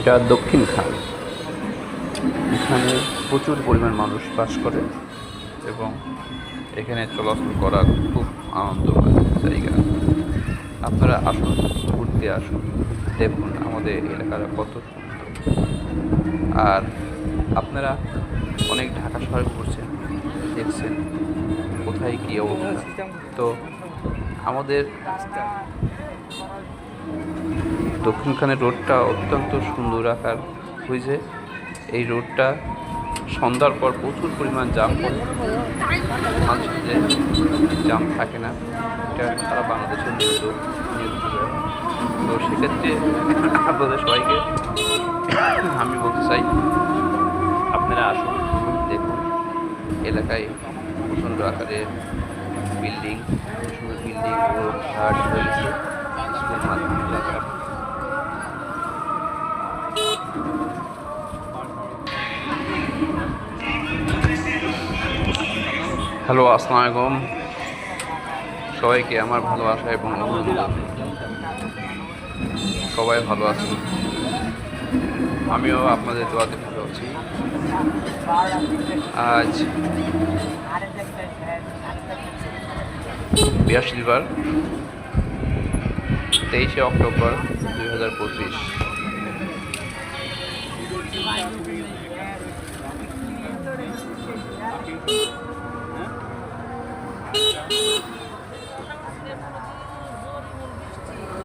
এটা দক্ষিণ খান। এখানে প্রচুর পরিমাণ মানুষ বাস করে এবং এখানে চলাচল করার খুব আনন্দময় জায়গা। আপনারা আসুন, ঘুরতে আসুন, দেখুন আমাদের এলাকাটা কত সুন্দর। আর আপনারা অনেক ঢাকা শহরে ঘুরছেন, দেখছেন কোথায় কী অবস্থা। তো আমাদের দক্ষিণখানের রোডটা অত্যন্ত সুন্দর আকার হয়েছে। এই রোডটা সন্ধ্যার পর প্রচুর পরিমাণ জাম পড়ে, মাঝে জাম থাকে না। এটা সারা বাংলাদেশের নিয়মিত। তো সেক্ষেত্রে আপনাদের সবাইকে আমি বলতে চাই, আপনারা আসুন, দেখুন এলাকায় প্রচণ্ড আকারে বিল্ডিং, সুন্দর বিল্ডিং, রোড ঘাট রয়েছে, স্কুল, মাধ্যমিক এলাকা। হ্যালো, আসসালামু আলাইকুম সবাইকে, আমার ভালোবাসা এবং অভিনন্দন। সবাই ভালো আছেন, আমিও আপনাদের দোয়াতে ভালো আছি। আজ বৃহস্পতিবার 23শে অক্টোবর 2025।